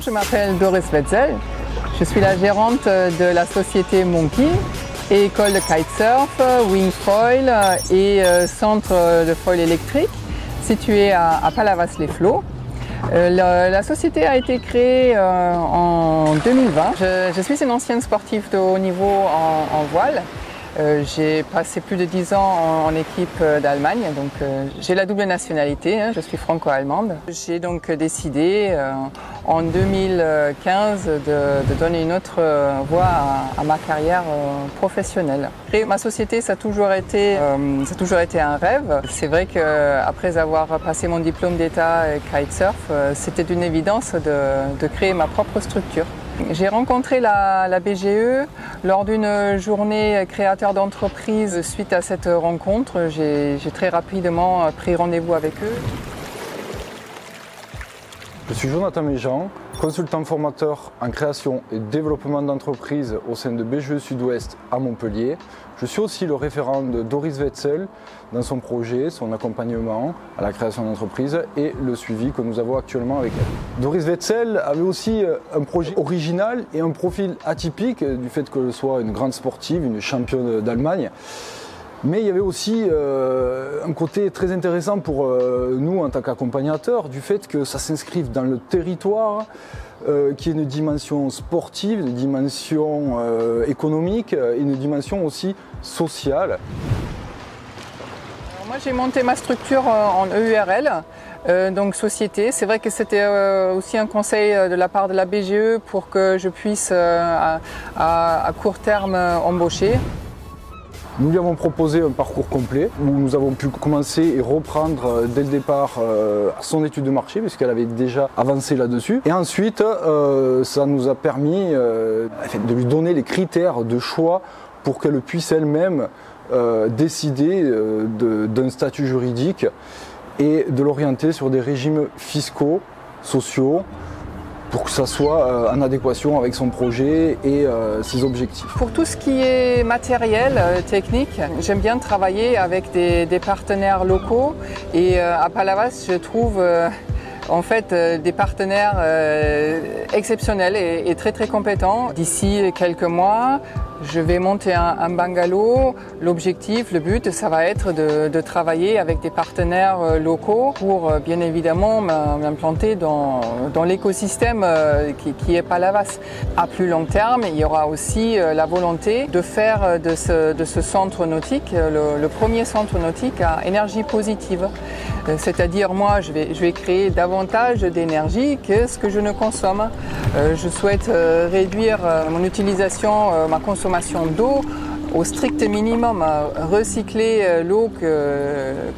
je m'appelle Doris Wetzel. Je suis la gérante de la société Monkey, école de kitesurf, wing foil et centre de foil électrique situé à Palavas-les-Flots. La société a été créée en 2020. Je suis une ancienne sportive de haut niveau en voile. J'ai passé plus de 10 ans en équipe d'Allemagne, donc j'ai la double nationalité, je suis franco-allemande. J'ai donc décidé en 2015 de donner une autre voie à ma carrière professionnelle. Créer ma société, ça a toujours été un rêve. C'est vrai qu'après avoir passé mon diplôme d'état kitesurf, c'était d'une évidence de créer ma propre structure. J'ai rencontré la BGE lors d'une journée créateur d'entreprise. Suite à cette rencontre, j'ai très rapidement pris rendez-vous avec eux. Je suis Jonathan Méjean, consultant formateur en création et développement d'entreprise au sein de BGE Sud-Ouest à Montpellier. Je suis aussi le référent de Doris Wetzel dans son projet, son accompagnement à la création d'entreprise et le suivi que nous avons actuellement avec elle. Doris Wetzel avait aussi un projet original et un profil atypique du fait qu'elle soit une grande sportive, une championne d'Allemagne. Mais il y avait aussi un côté très intéressant pour nous en tant qu'accompagnateurs, du fait que ça s'inscrive dans le territoire, qui est une dimension sportive, une dimension économique et une dimension aussi sociale. Alors moi j'ai monté ma structure en EURL, donc société. C'est vrai que c'était aussi un conseil de la part de la BGE pour que je puisse à court terme embaucher. Nous lui avons proposé un parcours complet où nous avons pu commencer et reprendre dès le départ son étude de marché puisqu'elle avait déjà avancé là-dessus. Et ensuite, ça nous a permis de lui donner les critères de choix pour qu'elle puisse elle-même décider d'un statut juridique et de l'orienter sur des régimes fiscaux, sociaux, pour que ça soit en adéquation avec son projet et ses objectifs. Pour tout ce qui est matériel, technique, j'aime bien travailler avec des partenaires locaux et à Palavas, je trouve en fait des partenaires exceptionnels et très très compétents. D'ici quelques mois, je vais monter un bungalow. L'objectif, le but, ça va être de travailler avec des partenaires locaux pour bien évidemment m'implanter dans l'écosystème qui est Palavas. À plus long terme, il y aura aussi la volonté de faire de ce centre nautique le premier centre nautique à énergie positive. C'est-à-dire moi, je vais créer davantage d'énergie que ce que je ne consomme. Je souhaite réduire mon utilisation, ma consommation d'eau au strict minimum, recycler l'eau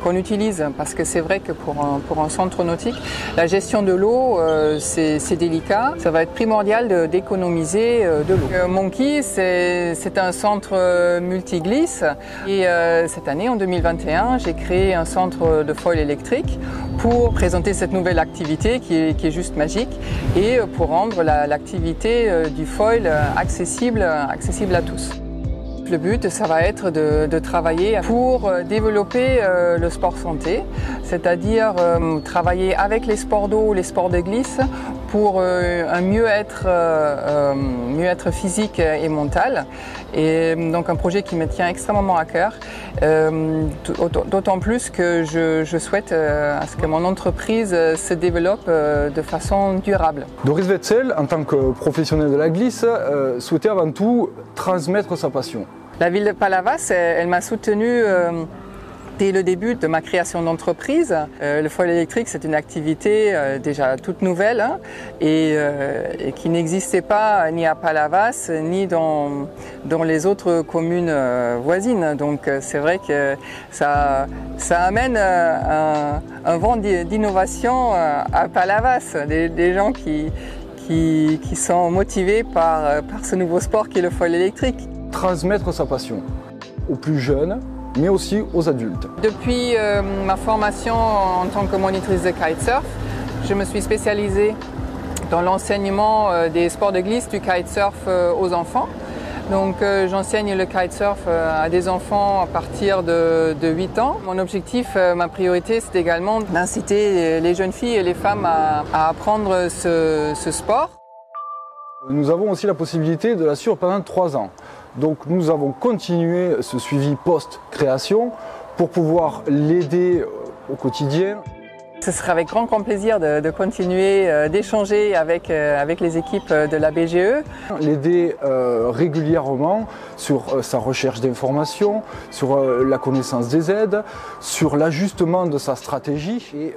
qu'on utilise parce que c'est vrai que pour un centre nautique, la gestion de l'eau c'est délicat, ça va être primordial d'économiser de l'eau. Monkey c'est un centre multiglisse et cette année en 2021 j'ai créé un centre de foil électrique pour présenter cette nouvelle activité qui est juste magique et pour rendre l'activité du foil accessible à tous. Le but, ça va être de travailler pour développer le sport santé, c'est-à-dire travailler avec les sports d'eau, les sports de glisse pour un mieux-être physique et mental. Et donc un projet qui me tient extrêmement à cœur, d'autant plus que je souhaite à ce que mon entreprise se développe de façon durable. Doris Wetzel, en tant que professionnelle de la glisse, souhaitait avant tout transmettre sa passion. La ville de Palavas, elle m'a soutenue dès le début de ma création d'entreprise. Le foil électrique, c'est une activité déjà toute nouvelle et qui n'existait pas ni à Palavas ni dans les autres communes voisines. Donc c'est vrai que ça amène un vent d'innovation à Palavas, des gens qui sont motivés par ce nouveau sport qui est le foil électrique. Transmettre sa passion aux plus jeunes, mais aussi aux adultes. Depuis ma formation en tant que monitrice de kitesurf, je me suis spécialisée dans l'enseignement des sports de glisse, du kitesurf aux enfants. Donc j'enseigne le kitesurf à des enfants à partir de 8 ans. Mon objectif, ma priorité, c'est également d'inciter les jeunes filles et les femmes à apprendre ce sport. Nous avons aussi la possibilité de la suivre pendant 3 ans. Donc nous avons continué ce suivi post-création pour pouvoir l'aider au quotidien. Ce serait avec grand plaisir de continuer d'échanger avec les équipes de la BGE. L'aider régulièrement sur sa recherche d'informations, sur la connaissance des aides, sur l'ajustement de sa stratégie et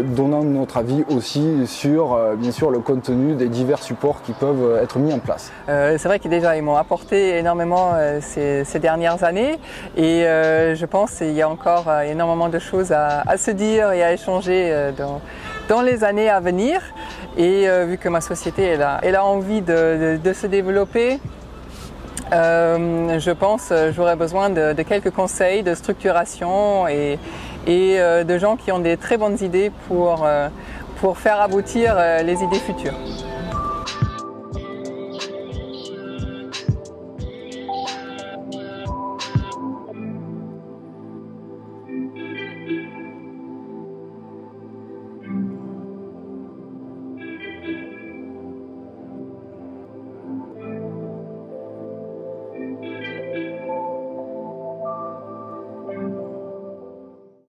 donnant notre avis aussi sur bien sûr le contenu des divers supports qui peuvent être mis en place. C'est vrai qu'ils m'ont apporté énormément ces dernières années et je pense qu'il y a encore énormément de choses à se dire et à échanger dans les années à venir. Et vu que ma société elle a envie de se développer, je pense j'aurais besoin de quelques conseils de structuration et de gens qui ont des très bonnes idées pour faire aboutir les idées futures.